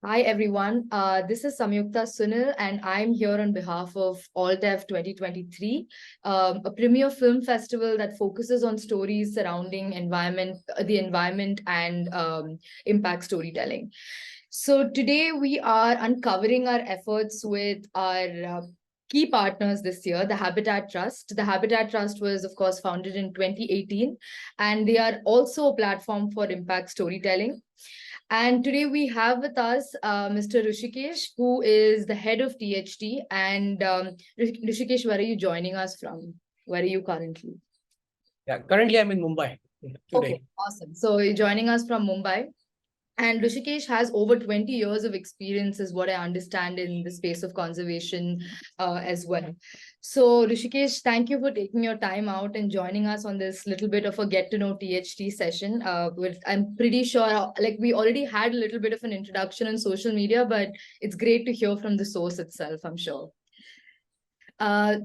Hi everyone, this is Samyukta Sunil and I'm here on behalf of AllDev 2023, a premier film festival that focuses on stories surrounding the environment and impact storytelling. So today we are uncovering our efforts with our key partners this year, the Habitat Trust. The Habitat Trust was, of course, founded in 2018, and they are also a platform for impact storytelling. And today we have with us Mr. Rishikesh, who is the head of THT. And Rishikesh, where are you joining us from? Where are you currently? Yeah, currently I'm in Mumbai today. Okay, awesome. So you're joining us from Mumbai. And Rishikesh has over 20 years of experience, is what I understand, in the space of conservation as well. So, Rishikesh, thank you for taking your time out and joining us on this little bit of a get to know THT session. I'm pretty sure, like, we already had a little bit of an introduction on social media, but it's great to hear from the source itself, I'm sure.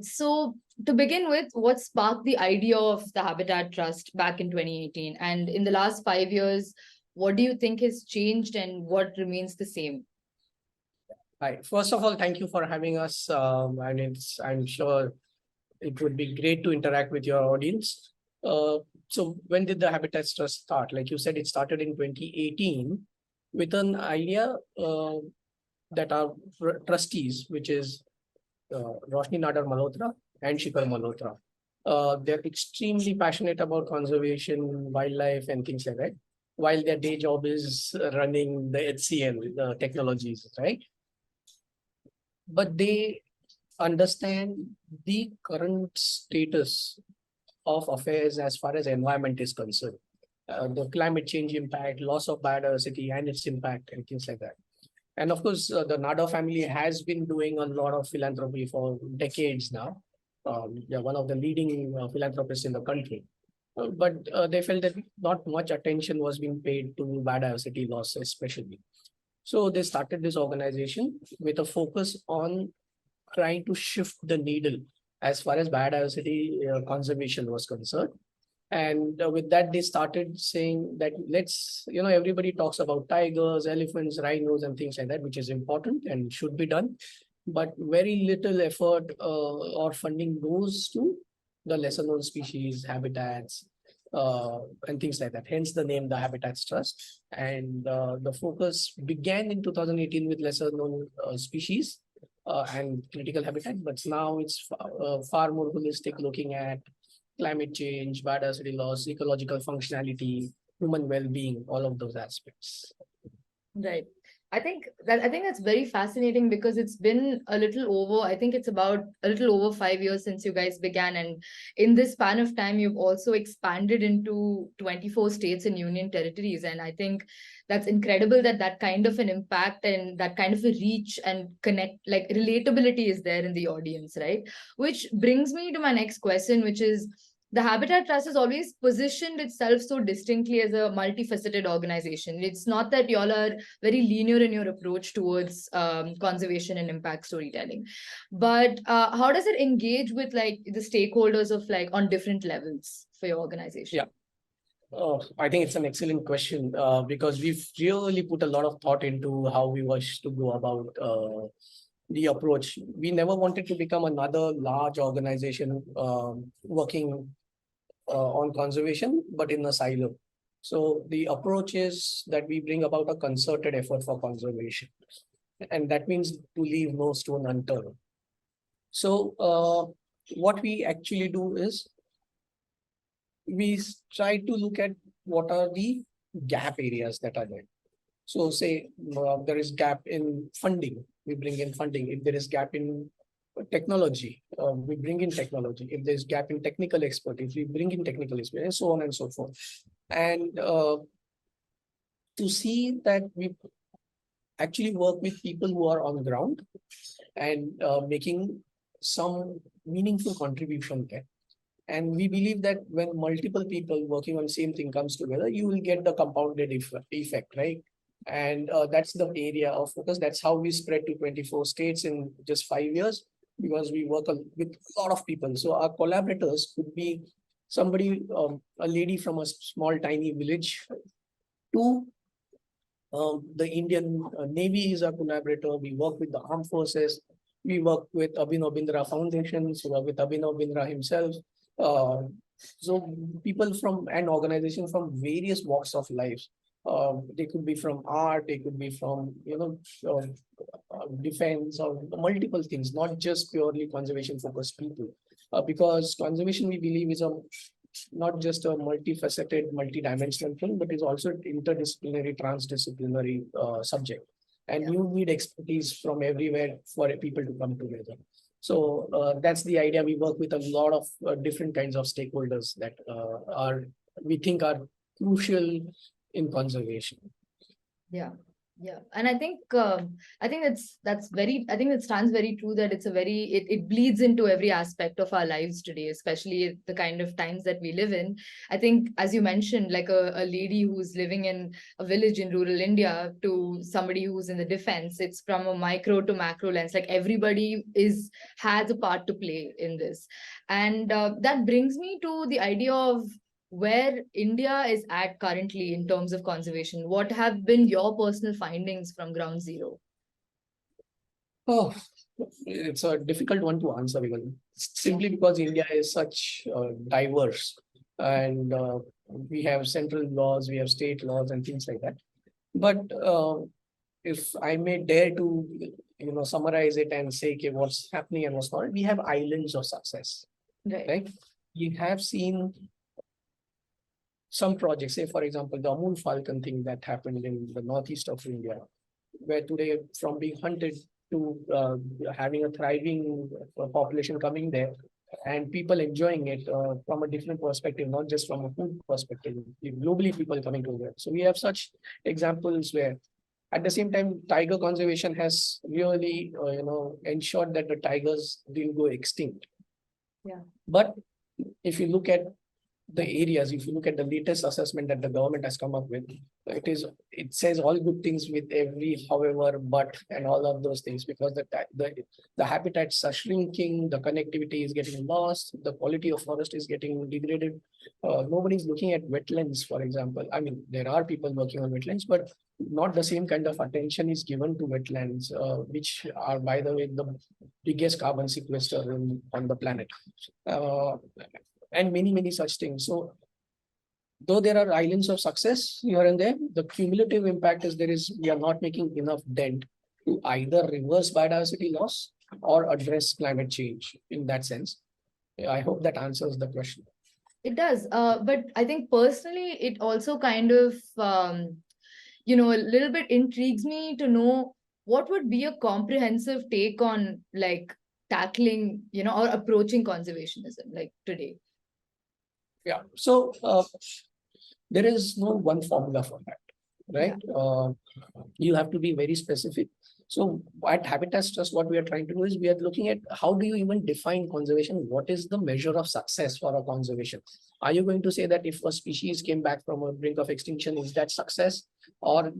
So, to begin with, what sparked the idea of the Habitat Trust back in 2018? And in the last 5 years, what do you think has changed and what remains the same? Hi. First of all, thank you for having us. And I'm sure it would be great to interact with your audience. So when did the Habitat Trust start? Like you said, it started in 2018 with an idea that our trustees, which is Roshni Nadar Malhotra and Shikhar Malhotra, they're extremely passionate about conservation, wildlife, and things like that, while their day job is running the HCL, the technologies, right? But they understand the current status of affairs as far as environment is concerned. The climate change impact, loss of biodiversity and its impact and things like that. And of course, the Nada family has been doing a lot of philanthropy for decades now. They're one of the leading philanthropists in the country. But they felt that not much attention was being paid to biodiversity loss, especially. So they started this organization with a focus on trying to shift the needle as far as biodiversity conservation was concerned. And with that, they started saying that everybody talks about tigers, elephants, rhinos, and things like that, which is important and should be done. But very little effort or funding goes to the lesser known species, habitats, and things like that. Hence the name, the Habitats Trust. And the focus began in 2018 with lesser known species and critical habitat, but now it's far more holistic, looking at climate change, biodiversity loss, ecological functionality, human well-being, all of those aspects. Right. I think that's very fascinating because it's been a little over, I think it's about a little over 5 years since you guys began. And in this span of time, you've also expanded into 24 states and union territories. And I think that's incredible that that kind of an impact and that kind of a reach and connect, like relatability is there in the audience, right? Which brings me to my next question, which is, the Habitat Trust has always positioned itself so distinctly as a multifaceted organization. It's not that y'all are very linear in your approach towards conservation and impact storytelling, but how does it engage with like the stakeholders of like on different levels for your organization? Yeah. I think it's an excellent question because we've really put a lot of thought into how we wish to go about the approach. We never wanted to become another large organization working on conservation, but in a silo. So the approach is that we bring about a concerted effort for conservation. And that means to leave no stone unturned. So what we actually do is we try to look at what are the gap areas that are there. So say there is gap in funding, we bring in funding. If there is gap in technology, we bring in technology. If there's gap in technical expertise, we bring in technical expertise, and so on and so forth. And to see that we actually work with people who are on the ground and making some meaningful contribution there. And we believe that when multiple people working on the same thing comes together, you will get the compounded effect, right? And that's the area of focus. That's how we spread to 24 states in just 5 years, because we work with a lot of people. So our collaborators could be somebody, a lady from a small, tiny village, to The Indian Navy is a collaborator. We work with the armed forces. We work with Abhinav Bindra Foundations, we work with Abhinav Bindra himself. Uh, so people from an organization from various walks of life. They could be from art, they could be from defense or multiple things, not just purely conservation focused people. Because conservation, we believe, is a not just a multifaceted, multi-dimensional thing, but is also interdisciplinary, transdisciplinary subject. And Yeah. you need expertise from everywhere for people to come together. So that's the idea. We work with a lot of different kinds of stakeholders that we think are crucial in conservation. Yeah. Yeah. And I think I think it stands very true that it bleeds into every aspect of our lives today, especially the kind of times that we live in. I think, as you mentioned, like a lady who's living in a village in rural India to somebody who's in the defense, it's from a micro to macro lens. Like everybody has a part to play in this. And that brings me to the idea of where India is at currently in terms of conservation. What have been your personal findings from ground zero? Oh, it's a difficult one to answer because simply because India is such diverse, and we have central laws, we have state laws and things like that. But if I may dare to, summarize it and say, okay, what's happening and what's not, we have islands of success, Right. right? We have seen some projects, say for example, the Amul Falcon thing that happened in the northeast of India, where today from being hunted to having a thriving population coming there and people enjoying it from a different perspective, not just from a food perspective, globally people coming to it. So we have such examples where at the same time, tiger conservation has really, ensured that the tigers didn't go extinct. Yeah. But if you look at the areas, if you look at the latest assessment that the government has come up with, it says all good things with every however, but, and all of those things, because the habitats are shrinking, the connectivity is getting lost, the quality of forest is getting degraded. Nobody's looking at wetlands, for example. I mean, there are people working on wetlands, but not the same kind of attention is given to wetlands, which are, by the way, the biggest carbon sequester on the planet. And many, many such things. So though there are islands of success here and there, the cumulative impact is we are not making enough dent to either reverse biodiversity loss or address climate change in that sense. I hope that answers the question. It does. But I think personally, it also kind of, a little bit intrigues me to know what would be a comprehensive take on like tackling, or approaching conservationism like today. Yeah. So there is no one formula for that, right? Yeah. You have to be very specific. So at Habitats Trust, what we are trying to do is we are looking at how do you even define conservation? What is the measure of success for a conservation? Are you going to say that if a species came back from a brink of extinction, is that success? Or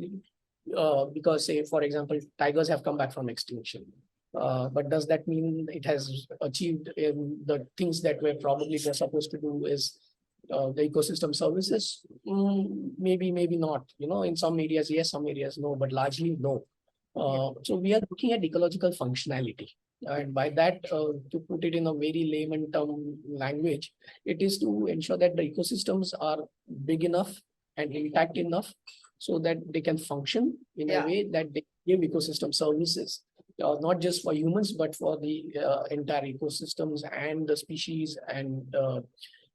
because, say, for example, tigers have come back from extinction. But does that mean it has achieved in the things that were probably were supposed to do is the ecosystem services? Maybe, maybe not. In some areas, yes, some areas, no, but largely no. So we are looking at ecological functionality. And by that, to put it in a very layman term language, it is to ensure that the ecosystems are big enough and intact enough so that they can function in a way that they give ecosystem services, not just for humans, but for the entire ecosystems and the species and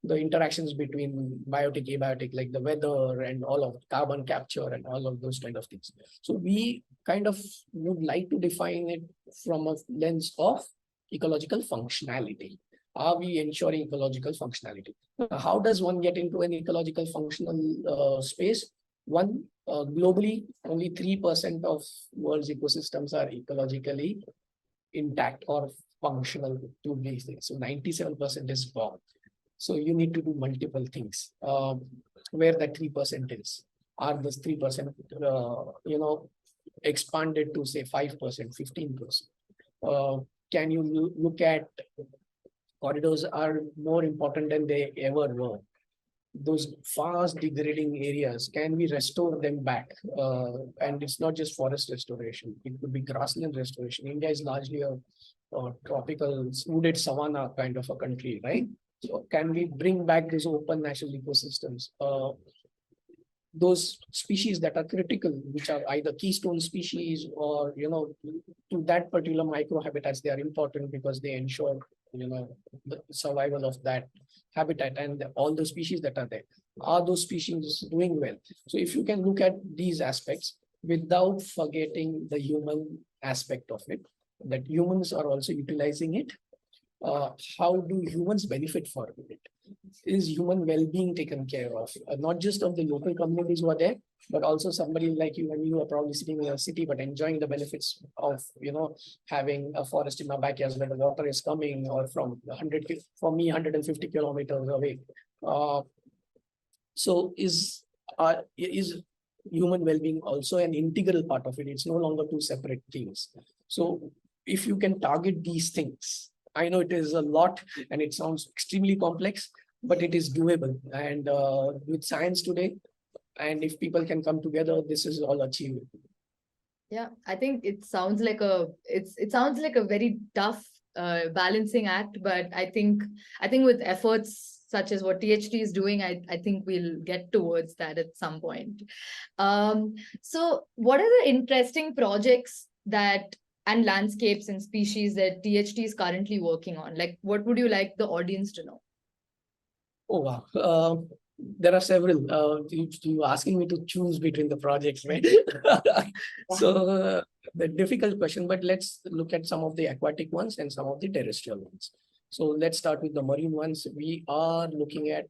the interactions between biotic, abiotic, like the weather and all of carbon capture and all of those kind of things. So we kind of would like to define it from a lens of ecological functionality. Are we ensuring ecological functionality? How does one get into an ecological functional space? One, globally, only 3% of world's ecosystems are ecologically intact or functional to these things. So 97% is gone. So you need to do multiple things. Where that 3% is, are those 3%, expanded to say 5%, 15%? Can you look at corridors are more important than they ever were? those fast degrading areas, can we restore them back? And it's not just forest restoration, it could be grassland restoration. India is largely a tropical wooded savanna kind of a country, right? So can we bring back these open natural ecosystems? Those species that are critical, which are either keystone species or, to that particular microhabitats, they are important because they ensure, the survival of that habitat and all the species that are there. Are those species doing well? So if you can look at these aspects without forgetting the human aspect of it, that humans are also utilizing it, how do humans benefit from it? Is human well-being taken care of? Not just of the local communities who are there, but also somebody like you, and you are probably sitting in a city, but enjoying the benefits of, having a forest in my backyard where the water is coming, or from 100, for me, 150 kilometers away. So is human well-being also an integral part of it? It's no longer two separate things. So if you can target these things, I know it is a lot and it sounds extremely complex, but it is doable. And with science today, and if people can come together, this is all achievable. Yeah, I think it sounds like it sounds like a very tough balancing act, but I think with efforts such as what THT is doing, I think we'll get towards that at some point. So what are the interesting projects that and landscapes and species that THT is currently working on? Like, what would you like the audience to know? Oh, wow. There are several. You asking me to choose between the projects, right? So the difficult question, but let's look at some of the aquatic ones and some of the terrestrial ones. So let's start with the marine ones. We are looking at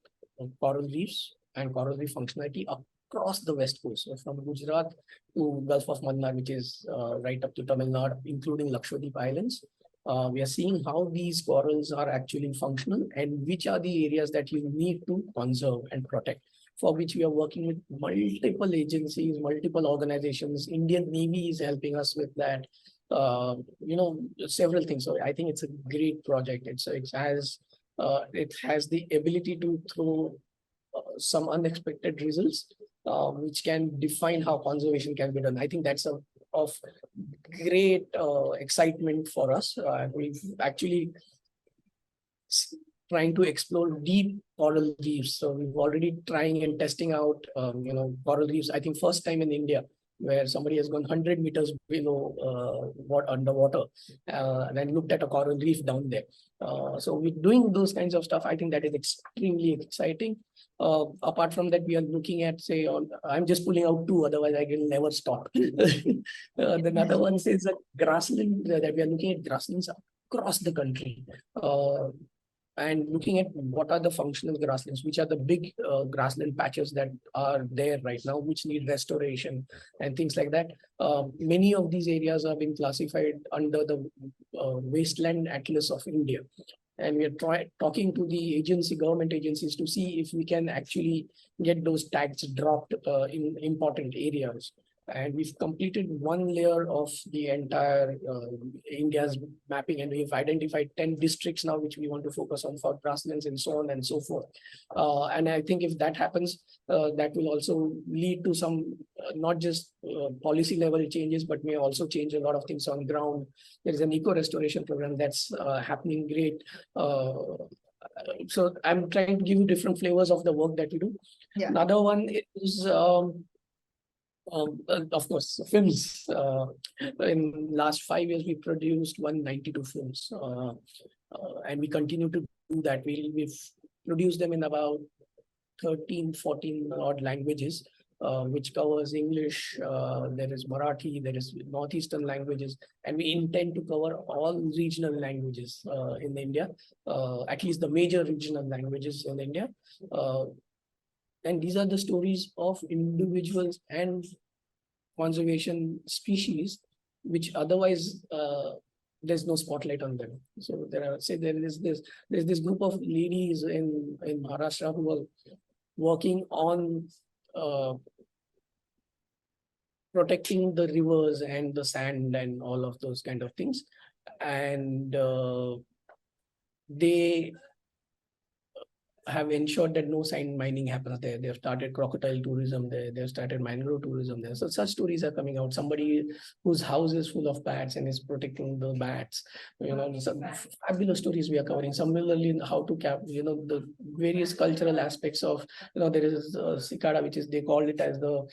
coral reefs and coral reef functionality across the west coast, so from Gujarat to Gulf of Mannar, which is right up to Tamil Nadu, including Lakshadweep Islands. We are seeing how these corals are actually functional and which are the areas that you need to conserve and protect, for which we are working with multiple agencies, multiple organizations. Indian Navy is helping us with that. Several things. So I think it's a great project. It has the ability to throw some unexpected results, which can define how conservation can be done. I think that's of great excitement for us. We've actually trying to explore deep coral reefs. So we've already trying and testing out, coral reefs. I think first time in India where somebody has gone 100 meters below underwater and then looked at a coral reef down there. So we're doing those kinds of stuff. I think that is extremely exciting. Apart from that, we are looking at, I'm just pulling out two, otherwise I will never stop. The other one is a grassland, that we are looking at grasslands across the country. And looking at what are the functional grasslands, which are the big grassland patches that are there right now, which need restoration and things like that. Many of these areas are being classified under the Wasteland Atlas of India. And we are talking to the government agencies to see if we can actually get those tags dropped in important areas. And we've completed one layer of the entire India's mapping, and we've identified 10 districts now, which we want to focus on for grasslands and so on and so forth. And I think if that happens, that will also lead to some, not just policy level changes, but may also change a lot of things on ground. There is an eco-restoration program that's happening great. So I'm trying to give you different flavors of the work that we do. Yeah. Another one is, of course, films. In last 5 years, we produced 192 films, and we continue to do that. We've produced them in about 13, 14 odd languages, which covers English, there is Marathi, there is Northeastern languages, and we intend to cover all regional languages in India, at least the major regional languages in India. And these are the stories of individuals and conservation species, which otherwise there's no spotlight on them. So there's this group of ladies in Maharashtra who are working on protecting the rivers and the sand and all of those kind of things. And they have ensured that no sand mining happens there. They've started crocodile tourism there. They've started mangrove tourism there. So such stories are coming out. Somebody whose house is full of bats and is protecting the bats. Some fabulous stories we are covering. Similarly, how to the various cultural aspects of, there is cicada, which is, they called it as the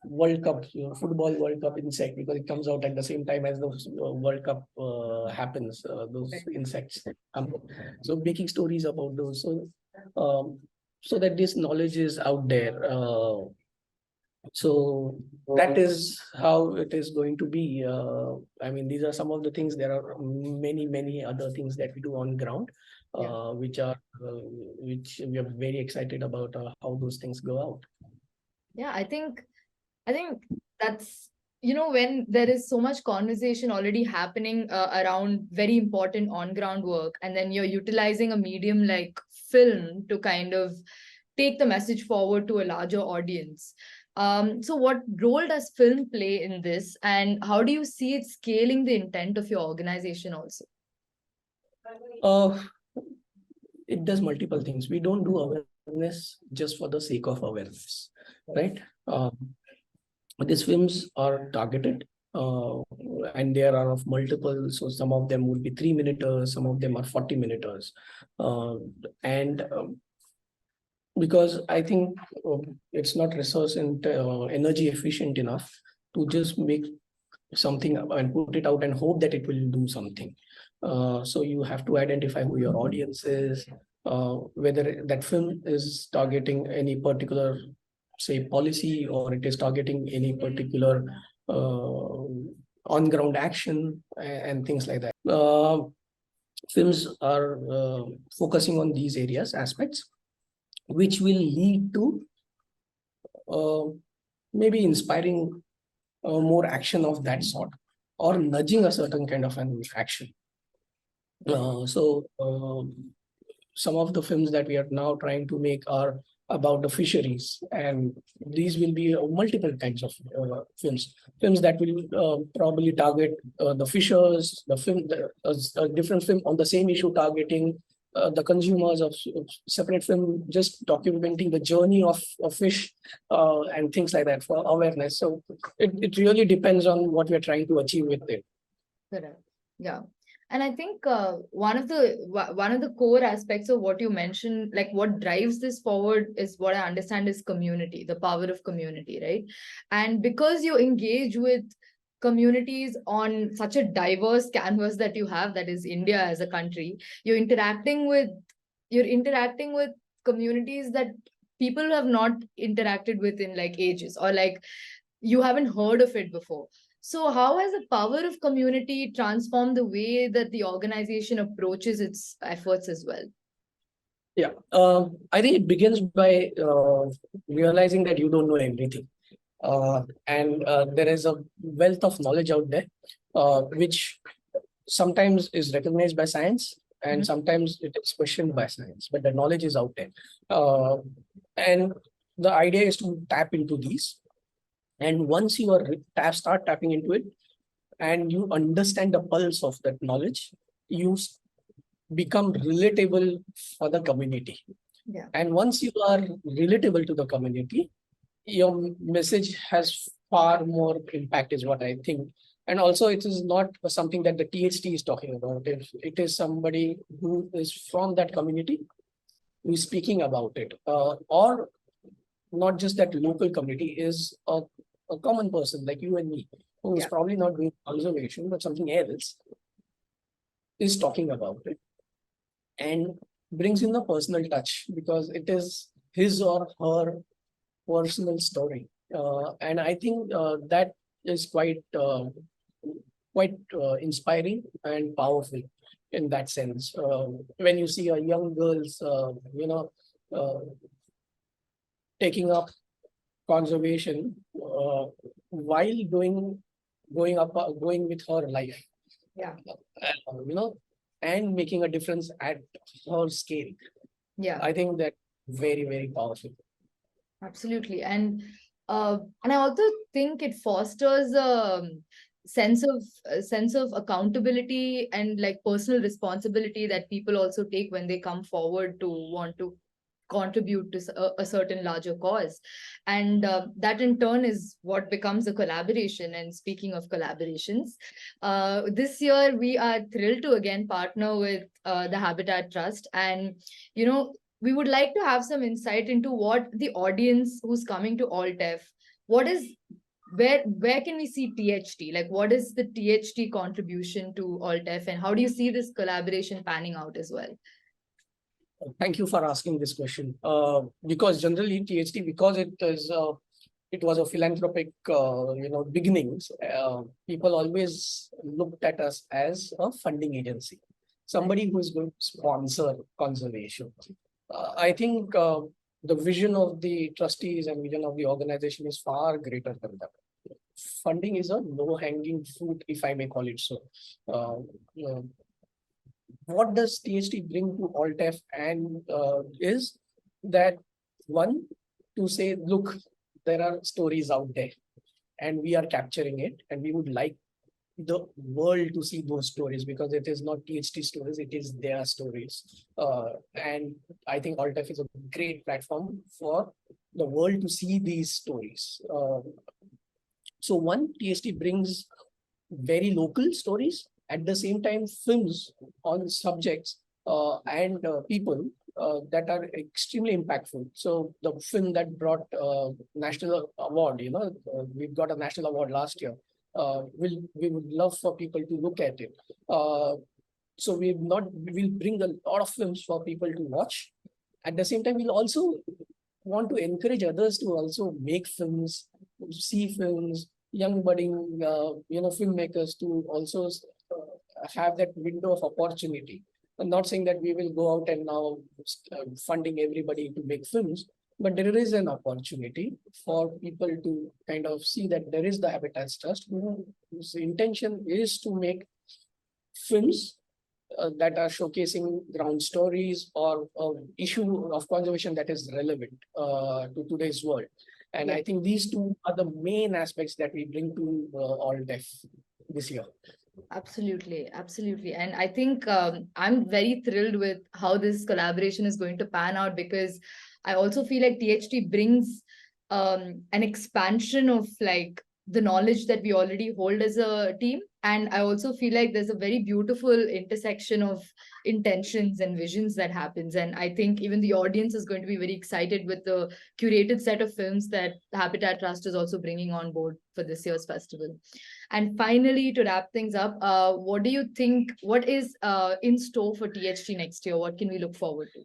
World Cup, football World Cup insect, because it comes out at the same time as the World Cup happens. Those insects. So making stories about those, so that this knowledge is out there. So that is how it is going to be. I mean, these are some of the things. There are many other things that we do on ground, which we are very excited about how those things go out. Yeah, I think that's, when there is so much conversation already happening around very important on-ground work, and then you're utilizing a medium like film to kind of take the message forward to a larger audience. So what role does film play in this, and how do you see it scaling the intent of your organization also? It does multiple things. We don't do awareness just for the sake of awareness, right? These films are targeted, and there are of multiple. So some of them would be 3-minuters, some of them are 40-minuters, and because I think it's not resource and energy efficient enough to just make something and put it out and hope that it will do something. So you have to identify who your audience is, whether that film is targeting any particular, say, policy, or it is targeting any particular on-ground action and things like that. Films are focusing on these aspects, which will lead to maybe inspiring more action of that sort, or nudging a certain kind of an action. Some of the films that we are now trying to make are about the fisheries, and these will be multiple kinds of films that will probably target the fishers, different film on the same issue targeting the consumers of separate film, just documenting the journey of fish and things like that for awareness. So it really depends on what we're trying to achieve with it. Correct. Yeah. And I think one of the core aspects of what you mentioned, like what drives this forward, is what I understand is community, the power of community, right? And because you engage with communities on such a diverse canvas that you have, that is India as a country, you're interacting with communities that people have not interacted with in like ages, or like you haven't heard of it before. So how has the power of community transformed the way that the organization approaches its efforts as well? Yeah, I think it begins by realizing that you don't know everything. And there is a wealth of knowledge out there, which sometimes is recognized by science, and sometimes it is questioned by science, but the knowledge is out there. And the idea is to tap into these. And once you start tapping into it, and you understand the pulse of that knowledge, you become relatable for the community. Yeah. And once you are relatable to the community, your message has far more impact, is what I think. And also, it is not something that the THT is talking about. If it is somebody who is from that community who is speaking about it, or not just that local community, is a common person like you and me, who is probably not doing conservation, but something else, is talking about it, and brings in the personal touch, because it is his or her personal story. And I think that is quite inspiring and powerful in that sense. When you see a young girl's, taking up conservation while going with her life, and making a difference at her scale. Yeah, I think that very, very powerful. Absolutely. And I also think it fosters sense of accountability and like personal responsibility that people also take when they come forward to want to contribute to a certain larger cause, and that in turn is what becomes a collaboration. And speaking of collaborations, this year we are thrilled to again partner with the Habitat Trust, and you know, we would like to have some insight into what the audience who's coming to AltF, what is, where can we see THT? Like, what is the THT contribution to AltF, and how do you see this collaboration panning out as well? Thank you for asking this question. Because generally THT, because it was a philanthropic, beginnings. People always looked at us as a funding agency, somebody who is going to sponsor conservation. I think the vision of the trustees and vision of the organization is far greater than that. Funding is a low-hanging fruit, if I may call it so. What does THT bring to AltF? And is that one, to say, look, there are stories out there and we are capturing it, and we would like the world to see those stories, because it is not THT stories, it is their stories. And I think AltF is a great platform for the world to see these stories. So one, THT brings very local stories, at the same time films on subjects and people that are extremely impactful. So the film that brought national award, we've got a national award last year. We would love for people to look at it. So we'll bring a lot of films for people to watch. At the same time, we'll also want to encourage others to also make films, see films, young budding, filmmakers to also have that window of opportunity. I'm not saying that we will go out and now funding everybody to make films, but there is an opportunity for people to kind of see that there is the Habitat Trust whose intention is to make films that are showcasing ground stories or issue of conservation that is relevant to today's world. And I think these two are the main aspects that we bring to AltF this year. Absolutely, absolutely. And I think I'm very thrilled with how this collaboration is going to pan out, because I also feel like THT brings an expansion of like the knowledge that we already hold as a team. And I also feel like there's a very beautiful intersection of intentions and visions that happens. And I think even the audience is going to be very excited with the curated set of films that Habitat Trust is also bringing on board for this year's festival. And finally, to wrap things up, what do you think, what is in store for THT next year? What can we look forward to?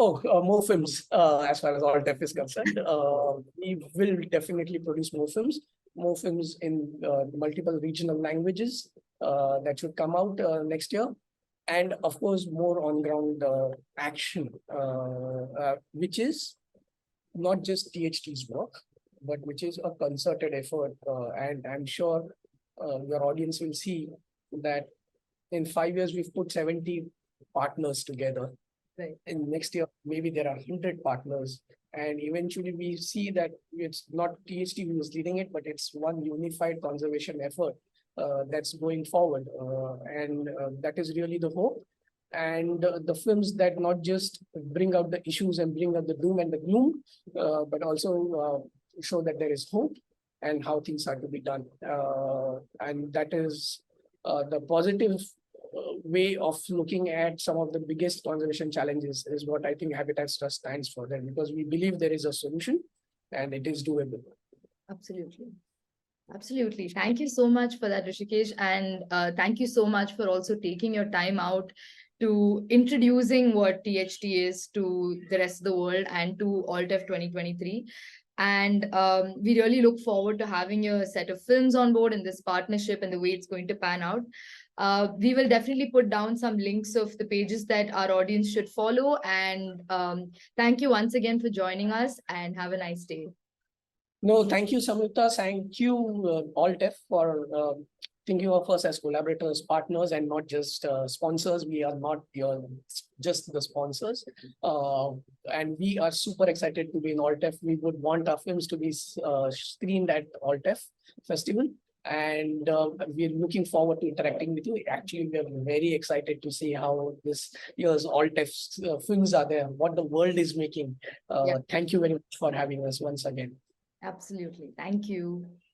Oh, more films as far as AltF is concerned. We will definitely produce more films in multiple regional languages that should come out next year. And of course, more on-ground action, which is not just THT's work, but which is a concerted effort. And I'm sure your audience will see that in 5 years, we've put 70 partners together. Right. And next year, maybe there are 100 partners. And eventually we see that it's not THT who is leading it, but it's one unified conservation effort that's going forward. And that is really the hope. And the films that not just bring out the issues and bring out the doom and the gloom, but also show that there is hope and how things are to be done. And that is the positive way of looking at some of the biggest conservation challenges is what I think Habitat Trust stands for, that because we believe there is a solution and it is doable. Absolutely. Absolutely. Thank you so much for that, Rishikesh. And thank you so much for also taking your time out to introducing what THT is to the rest of the world and to AltF 2023. And we really look forward to having a set of films on board in this partnership and the way it's going to pan out. We will definitely put down some links of the pages that our audience should follow. And thank you once again for joining us, and have a nice day. No, thank you, Samyukta. Thank you, AltF, for thinking of us as collaborators, partners, and not just sponsors. We are not just the sponsors. And we are super excited to be in AltF. We would want our films to be screened at AltF Festival. And we're looking forward to interacting with you. Actually, we're very excited to see how this year's alt F films are there, what the world is making. Yeah, Thank you very much for having us once again. absolutely. Thank you.